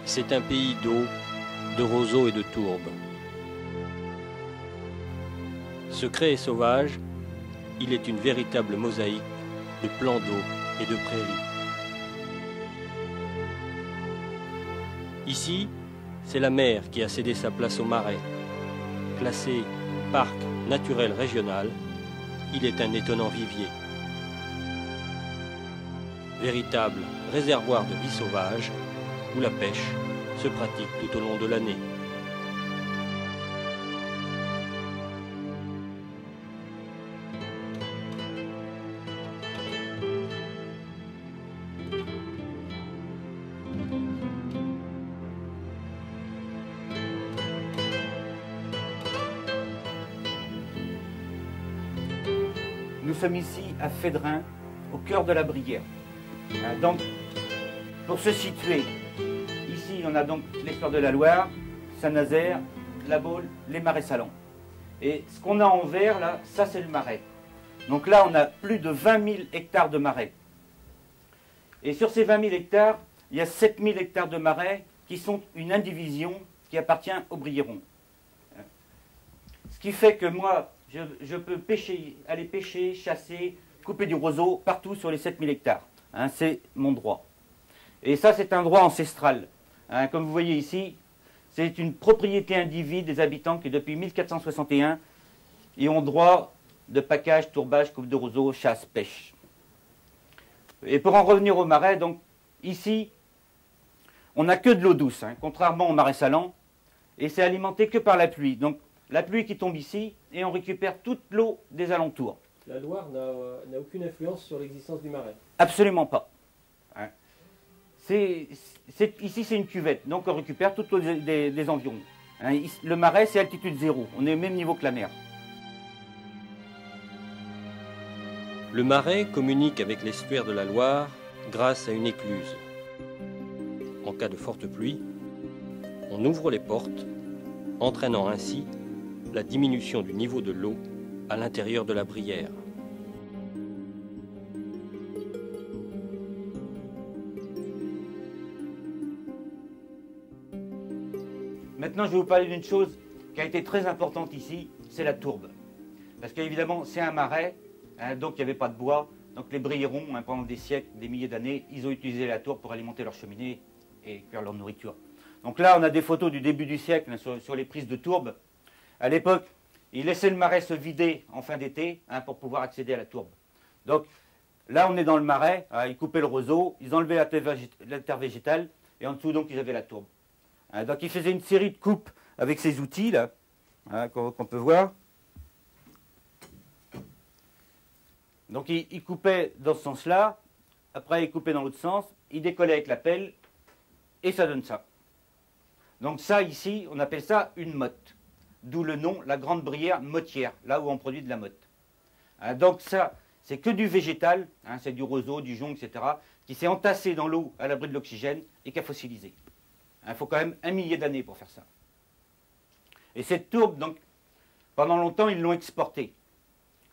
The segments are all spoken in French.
C'est un pays d'eau, de roseaux et de tourbes. Secret et sauvage, il est une véritable mosaïque de plans d'eau et de prairies. Ici, c'est la mer qui a cédé sa place au marais. Classé parc naturel régional, il est un étonnant vivier. Véritable réservoir de vie sauvage, où la pêche se pratique tout au long de l'année. Nous sommes ici à Fédrin, au cœur de la Brière. Donc, pour se situer, ici on a donc l'Espoir de la Loire, Saint-Nazaire, la Baule, les marais salants. Et ce qu'on a en vert là, ça c'est le marais. Donc là on a plus de 20 000 hectares de marais. Et sur ces 20 000 hectares, il y a 7 000 hectares de marais qui sont une indivision qui appartient aux Briérons. Ce qui fait que moi, je peux pêcher, aller pêcher, chasser, couper du roseau partout sur les 7 000 hectares. C'est mon droit. Et ça, c'est un droit ancestral. Comme vous voyez ici, c'est une propriété indivise des habitants qui, depuis 1461, y ont droit de package, tourbage, coupe de roseau, chasse, pêche. Et pour en revenir au marais, donc, ici, on n'a que de l'eau douce, contrairement au marais salant, et c'est alimenté que par la pluie. Donc, la pluie qui tombe ici, et on récupère toute l'eau des alentours. La Loire n'a aucune influence sur l'existence du marais? Absolument pas. Ici, c'est une cuvette, donc on récupère toute l'eau des environs. Le marais, c'est altitude zéro, on est au même niveau que la mer. Le marais communique avec l'estuaire de la Loire grâce à une écluse. En cas de forte pluie, on ouvre les portes, entraînant ainsi la diminution du niveau de l'eau à l'intérieur de la Brière. Maintenant, je vais vous parler d'une chose qui a été très importante ici, c'est la tourbe. Parce qu'évidemment, c'est un marais, donc il n'y avait pas de bois. Donc les Briérons, pendant des siècles, des milliers d'années, ils ont utilisé la tourbe pour alimenter leur cheminée et cuire leur nourriture. Donc là, on a des photos du début du siècle sur les prises de tourbe. À l'époque, ils laissaient le marais se vider en fin d'été pour pouvoir accéder à la tourbe. Donc là, on est dans le marais, ils coupaient le roseau, ils enlevaient la terre végétale, et en dessous, donc, ils avaient la tourbe. Donc ils faisaient une série de coupes avec ces outils là, qu'on peut voir. Donc ils coupaient dans ce sens-là, après ils coupaient dans l'autre sens, ils décollaient avec la pelle, et ça donne ça. Donc ça ici, on appelle ça une motte. D'où le nom, la grande Brière mottière, là où on produit de la motte. Donc ça, c'est que du végétal, c'est du roseau, du jonc, etc., qui s'est entassé dans l'eau à l'abri de l'oxygène et qui a fossilisé. Il faut quand même 1 millier d'années pour faire ça. Et cette tourbe, donc, pendant longtemps, ils l'ont exportée.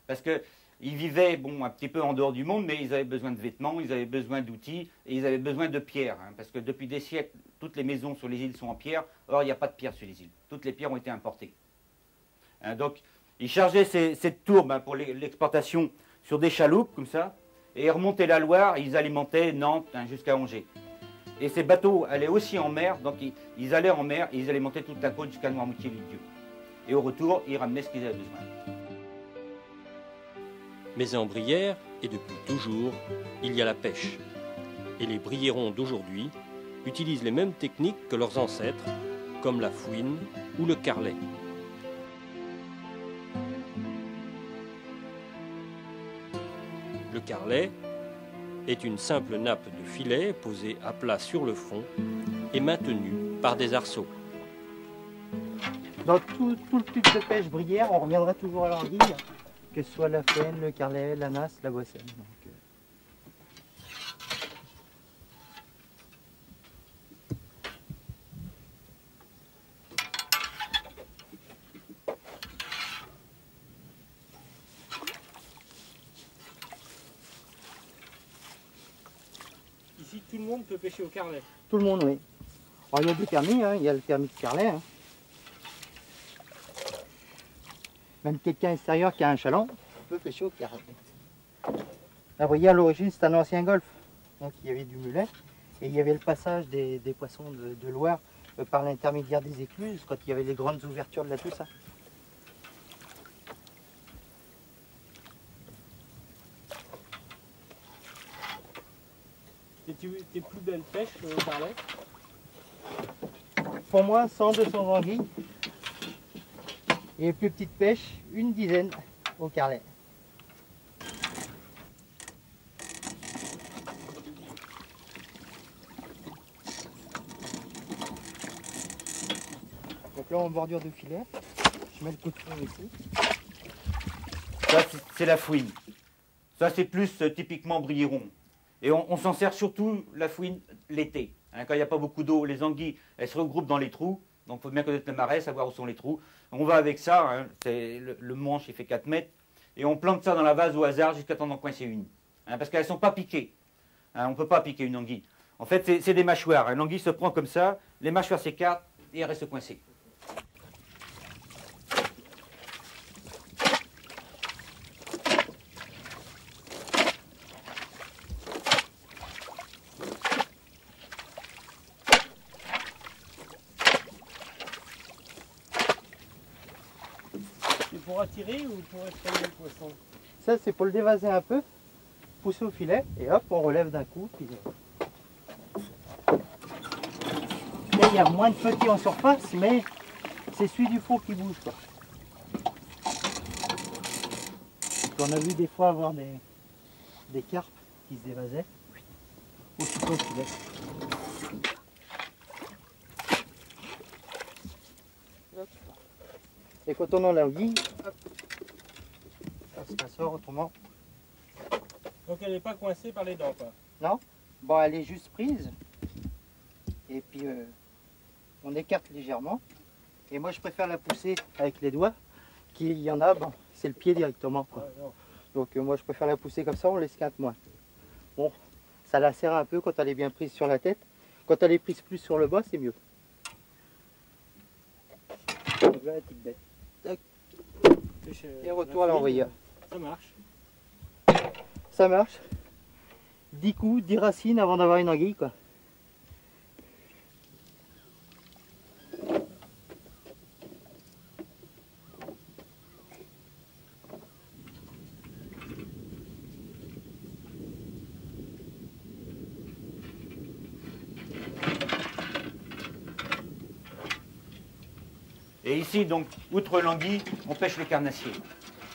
Parce qu'ils vivaient, un petit peu en dehors du monde, mais ils avaient besoin de vêtements, ils avaient besoin d'outils, et ils avaient besoin de pierres. Parce que depuis des siècles, toutes les maisons sur les îles sont en pierre. Or, il n'y a pas de pierre sur les îles. Toutes les pierres ont été importées. Donc, ils chargeaient cette tourbe pour l'exportation sur des chaloupes, comme ça, et ils remontaient la Loire, et ils alimentaient Nantes jusqu'à Angers. Et ces bateaux allaient aussi en mer, donc ils allaient en mer et ils alimentaient toute la côte jusqu'à Noirmoutier-Villedieu. Et au retour, ils ramenaient ce qu'ils avaient besoin. Mais en Brière, et depuis toujours, il y a la pêche. Et les Briérons d'aujourd'hui utilisent les mêmes techniques que leurs ancêtres, comme la fouine ou le carlet. Le carlet est une simple nappe de filet posée à plat sur le fond et maintenue par des arceaux. Dans tout le type de pêche Brière, on reviendra toujours à l'anguille, que ce soit la faine, le carlet, la nasse, la boisselle. Ici, tout le monde peut pêcher au carlet. Tout le monde, oui. Alors, il y a des permis, hein, il y a le permis de carlet. Hein. Même quelqu'un extérieur qui a un chaland peut pêcher au carlet. La Brière, à l'origine, c'est un ancien golfe. Donc il y avait du mulet et il y avait le passage des poissons de Loire par l'intermédiaire des écluses quand il y avait les grandes ouvertures de la Toussaint. Tes plus belles pêches au carlet? Pour moi, 100-200 anguilles. Et les plus petites pêches, une dizaine au carlet. Donc là, en bordure de filet, je mets le coup de fond ici. Ça, c'est la fouine. Ça, c'est plus typiquement brilleron. Et on s'en sert surtout, la fouine, l'été. Hein, quand il n'y a pas beaucoup d'eau, les anguilles, elles se regroupent dans les trous. Donc, il faut bien connaître le marais, savoir où sont les trous. On va avec ça, hein, le manche, il fait 4 mètres. Et on plante ça dans la vase au hasard jusqu'à temps d'en coincer une. Hein, parce qu'elles ne sont pas piquées. Hein, on ne peut pas piquer une anguille. En fait, c'est des mâchoires. Une anguille se prend comme ça, les mâchoires s'écartent et elle reste coincée. C'est pour attirer ou pour effrayer le poisson? Ça, c'est pour le dévaser un peu, pousser au filet, et hop, on relève d'un coup. Puis... Là, il y a moins de petits en surface, mais c'est celui du fond qui bouge, quoi. On a vu des fois avoir des carpes qui se dévasaient aussitôt au filet. Et quand on en l'anguille, ça sort autrement. Donc elle n'est pas coincée par les dents, quoi? Non, bon, elle est juste prise. Et puis on écarte légèrement. Et moi je préfère la pousser avec les doigts. Qu'il y en a, bon, c'est le pied directement, quoi. Ouais, Donc moi je préfère la pousser comme ça, on l'esquinte moins. Bon, ça la serre un peu quand elle est bien prise sur la tête. Quand elle est prise plus sur le bas, c'est mieux. Donc là, la petite bête. Tac. Et retour à l'envoyeur. Ça marche. Ça marche. 10 coups, 10 racines avant d'avoir une anguille, quoi. Et ici, donc, outre l'anguille, on pêche le carnassier.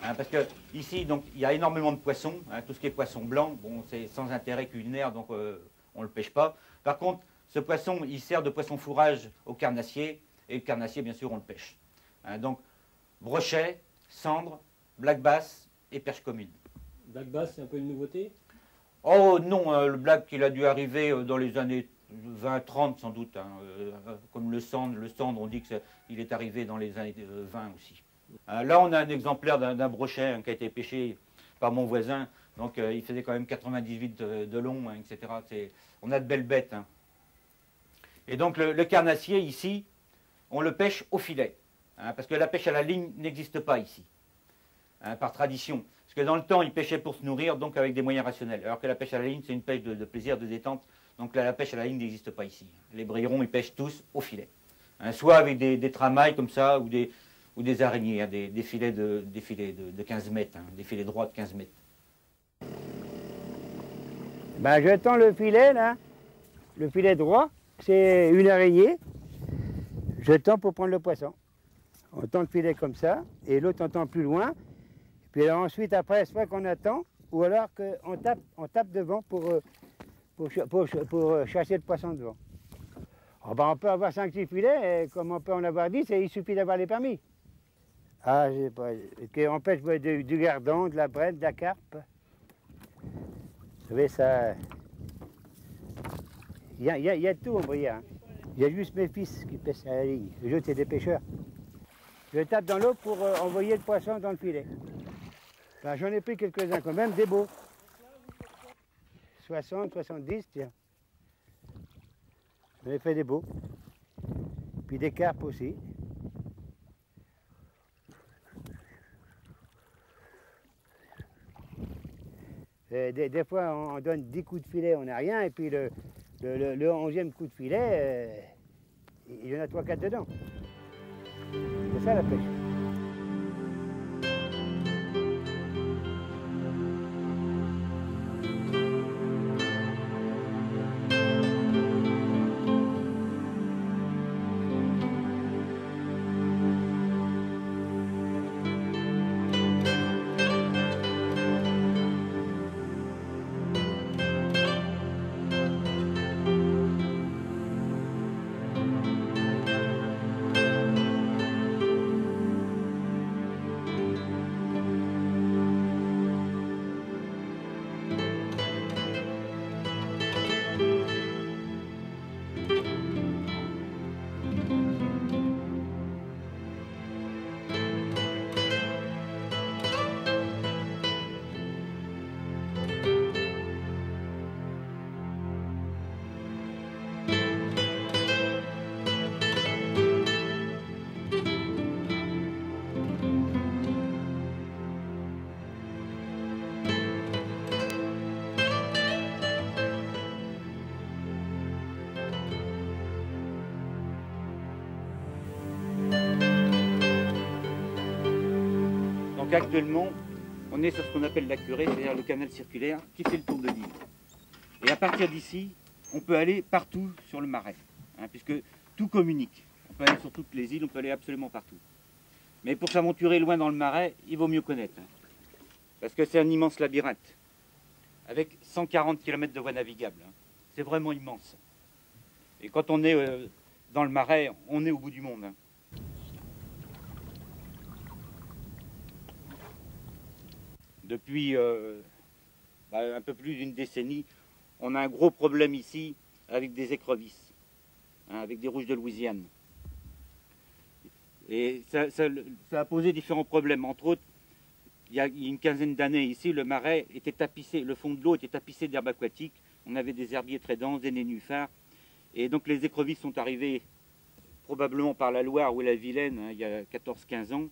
Hein, parce que ici, donc, il y a énormément de poissons. Hein, tout ce qui est poisson blanc, bon, c'est sans intérêt culinaire, donc on ne le pêche pas. Par contre, ce poisson, il sert de poisson fourrage au carnassier. Et le carnassier, bien sûr, on le pêche. Hein, donc, brochet, cendre, black bass et perche commune. Black bass, c'est un peu une nouveauté? Oh non, le black, il a dû arriver dans les années 20-30 sans doute. Hein, comme le cendre, on dit qu'il est arrivé dans les années 20 aussi. Là, on a un exemplaire d'un brochet hein, qui a été pêché par mon voisin. Donc, il faisait quand même 98 de long, hein, etc. On a de belles bêtes. Hein. Et donc, le carnassier, ici, on le pêche au filet. Hein, parce que la pêche à la ligne n'existe pas ici, hein, par tradition. Parce que dans le temps, ils pêchaient pour se nourrir, donc avec des moyens rationnels. Alors que la pêche à la ligne, c'est une pêche de plaisir, de détente. Donc là, la pêche à la ligne n'existe pas ici. Les brillerons, ils pêchent tous au filet. Hein, soit avec des tramailles comme ça, ou des araignées, hein, des filets de 15 mètres, hein, des filets droits de 15 mètres. Ben, je tends le filet, là, le filet droit, c'est une araignée. Je tends pour prendre le poisson. On tend le filet comme ça, et l'autre on tend plus loin. Puis alors, ensuite, après, soit qu'on attend, ou alors qu'on tape devant pour chasser le poisson devant. Alors, ben, on peut avoir 5-6 filets, et comme on peut en avoir 10, il suffit d'avoir les permis. Ah, je sais pas, on pêche du gardon, de la brette, de la carpe. Vous savez, ça... Il y a de tout en Brière. Hein. Il y a juste mes fils qui pêchent à la ligne. Les autres, c'est des pêcheurs. Je tape dans l'eau pour envoyer le poisson dans le filet. Ben, j'en ai pris quelques-uns quand même, des beaux. 60, 70, tiens. J'en ai fait des beaux. Puis des carpes aussi. Des fois, on donne 10 coups de filet, on n'a rien, et puis le 11e coup de filet, il y en a 3-4 dedans. C'est ça la pêche. Donc actuellement, on est sur ce qu'on appelle la curée, c'est-à-dire le canal circulaire qui fait le tour de l'île. Et à partir d'ici, on peut aller partout sur le marais, puisque tout communique. On peut aller sur toutes les îles, on peut aller absolument partout. Mais pour s'aventurer loin dans le marais, il vaut mieux connaître, parce que c'est un immense labyrinthe, avec 140 km de voies navigables. C'est vraiment immense. Et quand on est dans le marais, on est au bout du monde. Depuis un peu plus d'une décennie, on a un gros problème ici avec des écrevisses, avec des rouges de Louisiane. Et ça a posé différents problèmes. Entre autres, il y a une quinzaine d'années ici, le marais était tapissé, le fond de l'eau était tapissé d'herbes aquatiques. On avait des herbiers très denses, des nénuphars. Et donc les écrevisses sont arrivées probablement par la Loire ou la Vilaine, il y a 14-15 ans.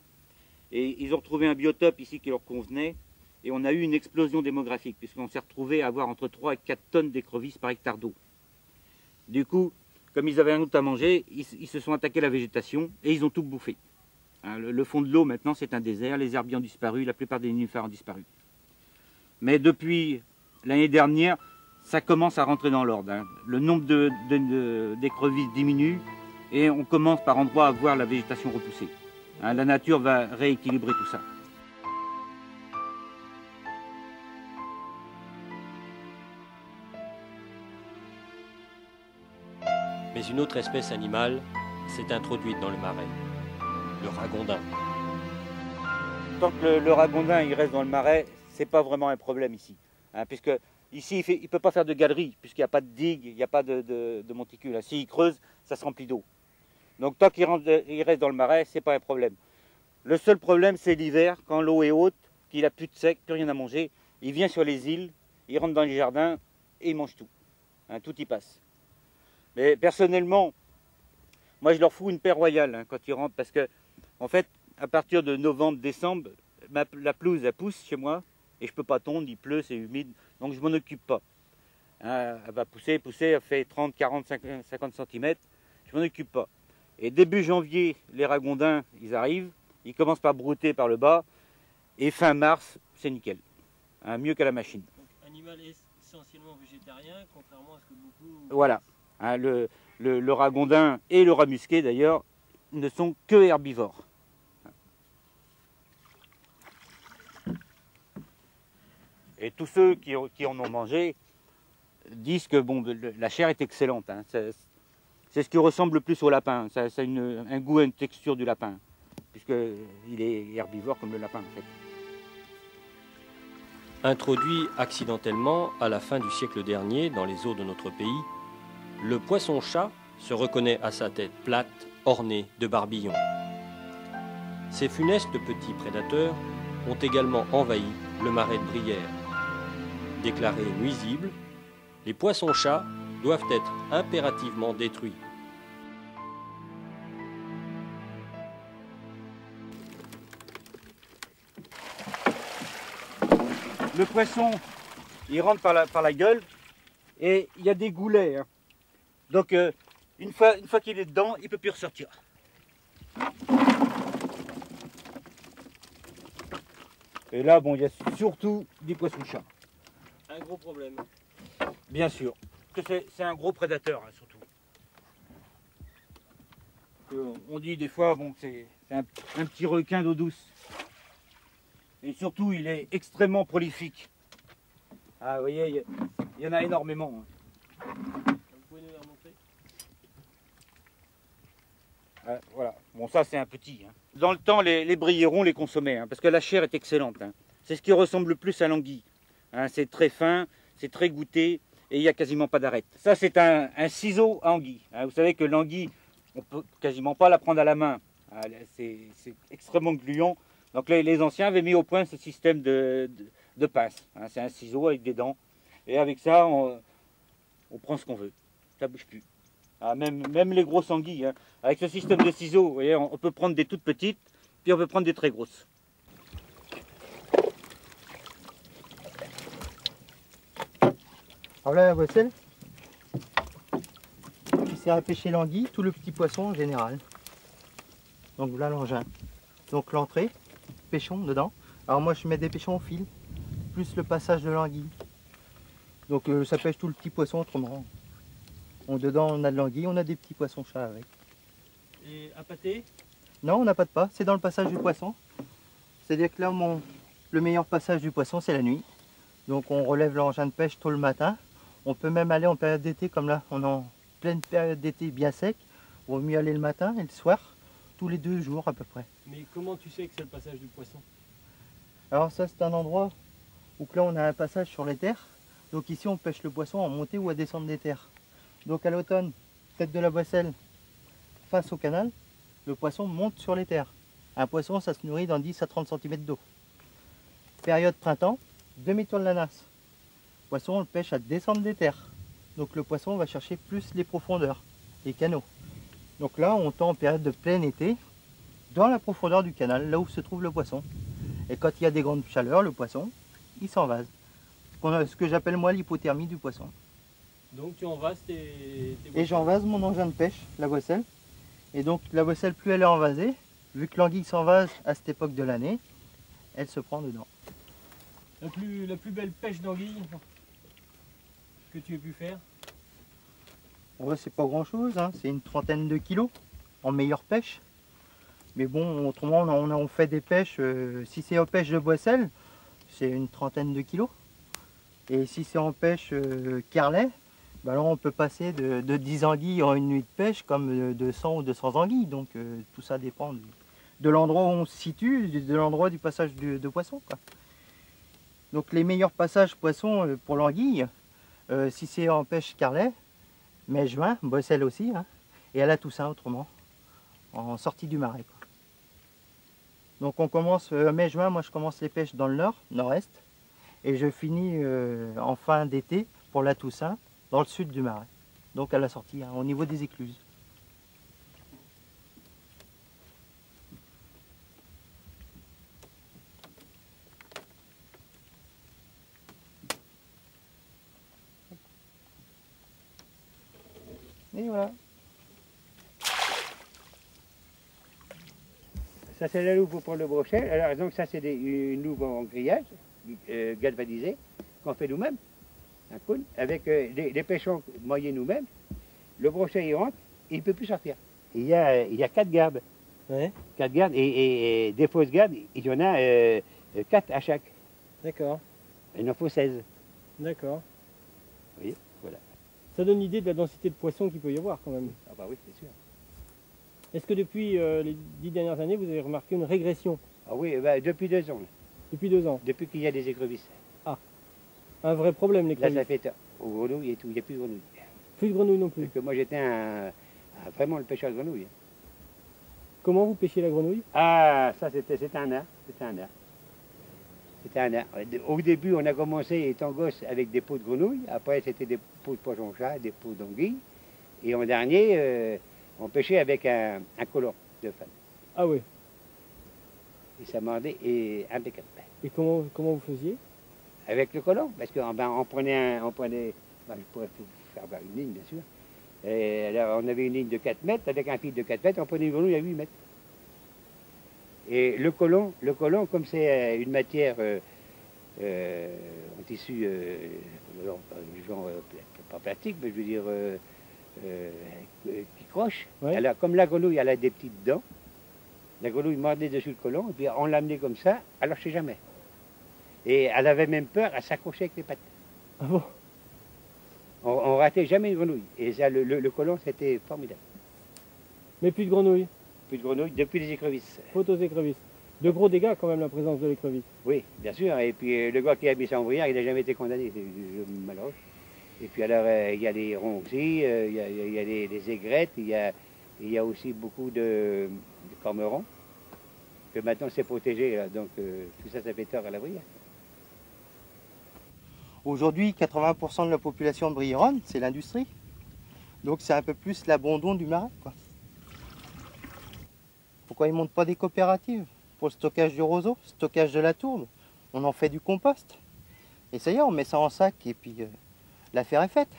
Et ils ont retrouvé un biotope ici qui leur convenait. Et on a eu une explosion démographique, puisqu'on s'est retrouvé à avoir entre 3 et 4 tonnes d'écrevisses par hectare d'eau. Du coup, comme ils avaient rien d'autre à manger, ils se sont attaqués à la végétation et ils ont tout bouffé. Le fond de l'eau, maintenant, c'est un désert. Les herbiers ont disparu, la plupart des nénuphars ont disparu. Mais depuis l'année dernière, ça commence à rentrer dans l'ordre. Le nombre d'écrevisses diminue et on commence par endroits à voir la végétation repousser. La nature va rééquilibrer tout ça. Mais une autre espèce animale s'est introduite dans le marais, le ragondin. Tant que le ragondin il reste dans le marais, c'est pas vraiment un problème ici. Puisque ici, il ne peut pas faire de galerie, puisqu'il n'y a pas de digue, il n'y a pas de monticule. S'il creuse, ça se remplit d'eau. Donc tant qu'il reste dans le marais, c'est pas un problème. Le seul problème, c'est l'hiver, quand l'eau est haute, qu'il n'a plus de sec, plus rien à manger. Il vient sur les îles, il rentre dans les jardins et il mange tout. Tout y passe. Mais personnellement, moi je leur fous une paire royale quand ils rentrent, parce que en fait, à partir de novembre-décembre, la pelouse elle pousse chez moi et je ne peux pas tondre, il pleut, c'est humide, donc je ne m'en occupe pas. Elle va pousser, elle fait 30, 40, 50 cm, je ne m'en occupe pas. Et début janvier, les ragondins, ils arrivent, ils commencent par brouter par le bas, et fin mars, c'est nickel, mieux qu'à la machine. Donc, animal essentiellement végétarien, contrairement à ce que beaucoup... Voilà. Le ragondin et le rat musqué d'ailleurs ne sont que herbivores. Et tous ceux qui en ont mangé disent que bon, la chair est excellente. C'est ce qui ressemble le plus au lapin. Ça a un goût et une texture du lapin, puisqu'il est herbivore comme le lapin en fait. Introduit accidentellement à la fin du siècle dernier dans les eaux de notre pays, le poisson-chat se reconnaît à sa tête plate, ornée de barbillons. Ces funestes petits prédateurs ont également envahi le marais de Brière. Déclarés nuisibles, les poissons-chats doivent être impérativement détruits. le poisson, il rentre par la gueule et il y a des goulets. Hein. Donc une fois qu'il est dedans, il ne peut plus ressortir. Et là, bon, il y a surtout des poissons-chats. Un gros problème. Bien sûr. C'est un gros prédateur, hein, surtout. On dit des fois bon, que c'est un petit requin d'eau douce. Et surtout, il est extrêmement prolifique. Ah, vous voyez, il y en a énormément. Hein. Vous pouvez nous les remontrer? Voilà. Bon, ça, c'est un petit. Hein. Dans le temps, les brillérons les consommaient, hein, parce que la chair est excellente. Hein. C'est ce qui ressemble le plus à l'anguille. Hein, c'est très fin, c'est très goûté, et il n'y a quasiment pas d'arête. Ça, c'est un ciseau à anguille. Hein. Vous savez que l'anguille, on peut quasiment pas la prendre à la main. Ah, c'est extrêmement gluant. Donc les anciens avaient mis au point ce système de pince. Hein, c'est un ciseau avec des dents. Et avec ça, on prend ce qu'on veut. Ça ne bouge plus. Ah, même les grosses anguilles. Hein, avec ce système de ciseaux, vous voyez, on peut prendre des toutes petites, puis on peut prendre des très grosses. Alors là, la boisselle qui sert à pêcher l'anguille, tout le petit poisson en général. Donc voilà l'engin. Donc l'entrée, pêchons dedans. Alors moi je mets des pêchons au fil, plus le passage de l'anguille. Donc ça pêche tout le petit poisson autrement. Dedans on a de l'anguille, on a des petits poissons chats avec. Et à pâté? Non, on n'a pas de pas, c'est dans le passage du poisson. C'est-à-dire que là le meilleur passage du poisson c'est la nuit. Donc on relève l'engin de pêche tôt le matin. On peut même aller en période d'été, comme là on est en pleine période d'été bien sec. Il vaut mieux aller le matin et le soir, tous les 2 jours à peu près. Mais comment tu sais que c'est le passage du poisson? Alors ça c'est un endroit où là on a un passage sur les terres. Donc ici on pêche le poisson en montée ou à descendre des terres. Donc à l'automne, tête de la Boisselle face au canal, le poisson monte sur les terres. Un poisson ça se nourrit dans 10 à 30 cm d'eau. Période printemps, demi-tour de la nasse. Le poisson on le pêche à descendre des terres. Donc le poisson va chercher plus les profondeurs, les canaux. Donc là on tend en période de plein été dans la profondeur du canal, là où se trouve le poisson. Et quand il y a des grandes chaleurs, le poisson, il s'envase. Ce que j'appelle moi l'hypothermie du poisson. Donc tu envases tes Et j'envase mon engin de pêche, la Boisselle. Et donc la Boisselle, plus elle est envasée, vu que l'anguille s'envase à cette époque de l'année, elle se prend dedans. La plus belle pêche d'anguille que tu aies pu faire? Ouais, c'est pas grand chose, hein. C'est une 30aine de kilos en meilleure pêche. Mais bon, autrement on fait des pêches, si c'est en pêche de Boisselle, c'est une 30aine de kilos. Et si c'est en pêche Carlet, bah alors on peut passer de 10 anguilles en une nuit de pêche comme de 100 ou 200 anguilles. Donc tout ça dépend de l'endroit où on se situe, de l'endroit du passage de poisson, quoi. Donc les meilleurs passages poissons pour l'anguille, si c'est en pêche Carlet, mai-juin, Boisselle aussi, hein, et à la Toussaint autrement, en sortie du marais, quoi. Donc on commence mai-juin, moi je commence les pêches dans le nord, nord-est, et je finis en fin d'été pour la Toussaint, dans le sud du marais, donc à la sortie, hein, au niveau des écluses. Et voilà. Ça c'est la loupe pour prendre le brochet. Alors donc ça c'est une loupe en grillage, galvanisée, qu'on fait nous-mêmes, un cône, avec des pêchons moyens nous-mêmes. Le brochet il rentre, il ne peut plus sortir. Il y a 4 gardes. Ouais. 4 gardes et des fausses gardes, il y en a 4 à chaque. D'accord. Il en faut 16. D'accord. Vous voyez, voilà. Ça donne l'idée de la densité de poissons qu'il peut y avoir quand même. Ah bah oui, c'est sûr. Est-ce que depuis les 10 dernières années, vous avez remarqué une régression? Ah oui, bah, depuis 2 ans, là. Depuis 2 ans. Depuis qu'il y a des écrevisses. Un vrai problème, les Là, ça crevisses. fait aux grenouilles et tout, il n'y a plus de grenouilles. Plus de grenouilles non plus. Parce que moi j'étais vraiment le pêcheur de grenouilles. Comment vous pêchez la grenouille? Ah, ça c'était un art. C'était un art. C'était un art. Au début, on a commencé étant gosse avec des pots de grenouilles. Après, c'était des pots de poisson-chat, des pots d'anguilles. Et en dernier, on pêchait avec un collant de femme. Ah oui. Et ça mordait et impeccable. Et comment vous faisiez? avec le colon, parce qu'on on prenait, je pourrais faire une ligne bien sûr, et alors on avait une ligne de 4 mètres, avec un fil de 4 mètres, on prenait une grenouille à 8 mètres. Et le colon comme c'est une matière en tissu, genre, pas plastique, mais je veux dire qui croche, Ouais. alors comme la grenouille elle a des petites dents, la grenouille mordait dessus le colon, et puis on l'amenait comme ça, alors je sais jamais. Et elle avait même peur, elle s'accrochait avec les pattes. Ah bon? On ratait jamais une grenouille. Et ça, le colon, c'était formidable. Mais plus de grenouilles, Plus de grenouilles depuis les écrevisses. faute aux écrevisses. De gros dégâts quand même la présence de l'écrevisse. Oui, bien sûr. Et puis le gars qui a mis ça en bruyère, il n'a jamais été condamné. C'est malheureux. Et puis alors, il y a les ronds aussi, il y a les aigrettes, il y a aussi beaucoup de cormorans, que maintenant c'est protégé. Là, donc tout ça, ça fait tort à la bruyère. Aujourd'hui, 80% de la population de Brieronne, c'est l'industrie. Donc c'est un peu plus l'abandon du marais, quoi. Pourquoi ils ne montent pas des coopératives pour le stockage du roseau, stockage de la tourbe? On en fait du compost. Et ça y est, on met ça en sac et puis l'affaire est faite.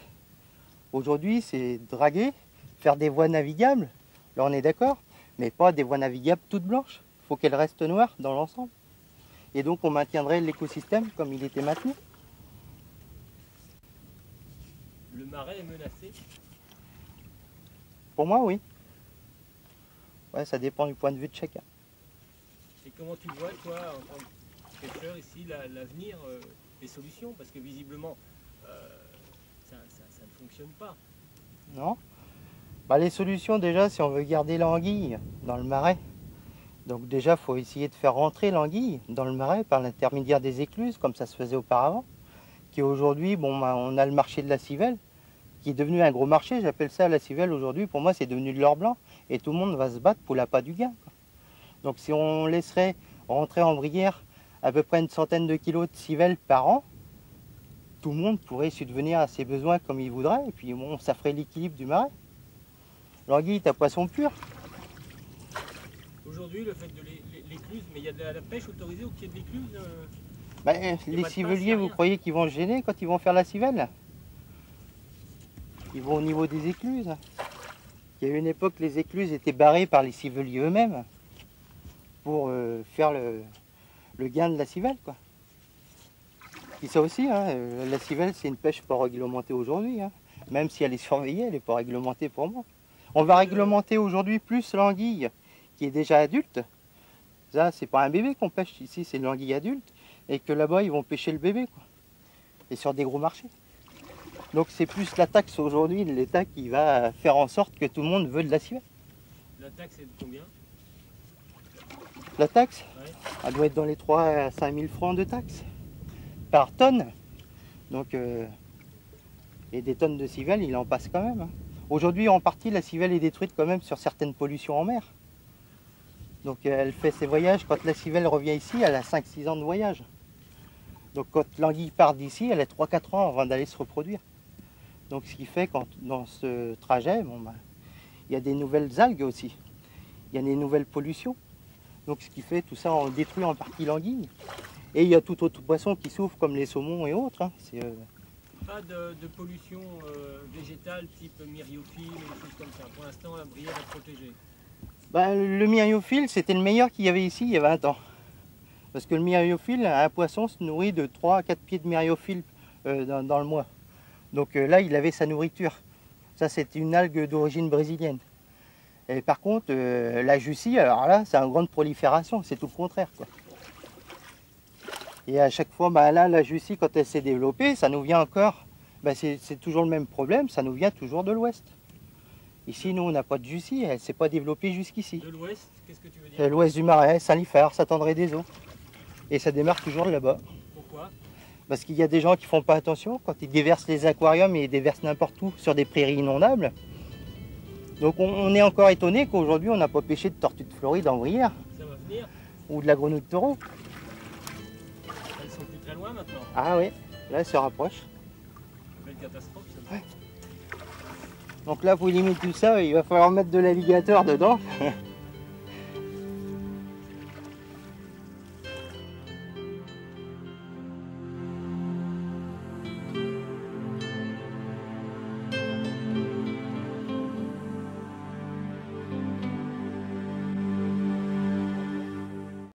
Aujourd'hui, c'est draguer, faire des voies navigables. Là, on est d'accord, mais pas des voies navigables toutes blanches. Il faut qu'elles restent noires dans l'ensemble. Et donc, on maintiendrait l'écosystème comme il était maintenu. Le marais est menacé. Pour moi, oui. Ouais, ça dépend du point de vue de chacun. Et comment tu vois, toi, en tant que pêcheur ici, l'avenir, les solutions? Parce que visiblement, ça ne fonctionne pas. Non. Bah, les solutions, déjà, si on veut garder l'anguille dans le marais, donc déjà, il faut essayer de faire rentrer l'anguille dans le marais par l'intermédiaire des écluses, comme ça se faisait auparavant. Qui aujourd'hui, bon, bah, on a le marché de la civelle, qui est devenu un gros marché. J'appelle ça la civelle aujourd'hui. Pour moi, c'est devenu de l'or blanc. Et tout le monde va se battre pour l'appât du gain, quoi. Donc si on laisserait rentrer en bruyère à peu près une centaine de kilos de civelle par an, tout le monde pourrait subvenir à ses besoins comme il voudrait. Et puis bon, ça ferait l'équilibre du marais. L'anguille est à poisson pur. Aujourd'hui, le fait de l'écluse, mais il y a de la pêche autorisée au pied de l'écluse Bah, pas les de pince, y a civeliers, vous rien. croyez qu'ils vont se gêner quand ils vont faire la civelle? Ils vont au niveau des écluses. Il y a eu une époque, les écluses étaient barrées par les civeliers eux-mêmes pour faire le gain de la civelle, quoi. Et ça aussi, hein, la civelle, c'est une pêche pas réglementée aujourd'hui, hein. Même si elle est surveillée, elle n'est pas réglementée pour moi. On va réglementer aujourd'hui plus l'anguille qui est déjà adulte. Ça, c'est pas un bébé qu'on pêche ici, c'est l'anguille adulte. Et que là-bas, ils vont pêcher le bébé, quoi. Et sur des gros marchés. Donc c'est plus la taxe aujourd'hui de l'État qui va faire en sorte que tout le monde veut de la civelle. La taxe est de combien? La taxe, Ouais. elle doit être dans les 3 à 5 000 francs de taxe par tonne. Donc, et des tonnes de civelle, il en passe quand même, hein. Aujourd'hui, en partie, la civelle est détruite quand même sur certaines pollutions en mer. Donc elle fait ses voyages. Quand la civelle revient ici, elle a 5-6 ans de voyage. Donc quand l'anguille part d'ici, elle a 3-4 ans avant d'aller se reproduire. Donc ce qui fait que dans ce trajet, bon, bah, il y a des nouvelles algues aussi. Il y a des nouvelles pollutions. Donc ce qui fait tout ça, on détruit en partie l'anguille. Et il y a tout autre poisson qui souffre comme les saumons et autres, hein. Pas de pollution végétale type myriophylle ou des choses comme ça. Pour l'instant, la bruyère est protégée. Bah, le myriophylle, c'était le meilleur qu'il y avait ici il y a 20 ans. Parce que le myriophylle, un poisson se nourrit de 3 à 4 pieds de myriophylle dans le mois. Donc là, il avait sa nourriture. Ça, c'est une algue d'origine brésilienne. Et par contre, la Jussie, alors là, c'est une grande prolifération. C'est tout le contraire, quoi. Et à chaque fois, bah, là, la Jussie, quand elle s'est développée, ça nous vient encore... Bah, c'est toujours le même problème, ça nous vient toujours de l'ouest. Ici, nous, on n'a pas de Jussie, elle ne s'est pas développée jusqu'ici. De l'ouest, qu'est-ce que tu veux dire? L'ouest du Marais, Saint-Liphard, Saint-André-des-Eaux. Et ça démarre toujours de là-bas. Pourquoi? Parce qu'il y a des gens qui font pas attention quand ils déversent les aquariums et ils déversent n'importe où sur des prairies inondables. Donc on est encore étonné qu'aujourd'hui on n'a pas pêché de tortues de Floride en bruyère Ça va venir? ou de la grenouille de taureau. Elles sont plus très loin maintenant. Ah oui, là elle se rapproche. Belle catastrophe, ça. Donc là pour limiter tout ça, il va falloir mettre de l'alligator dedans.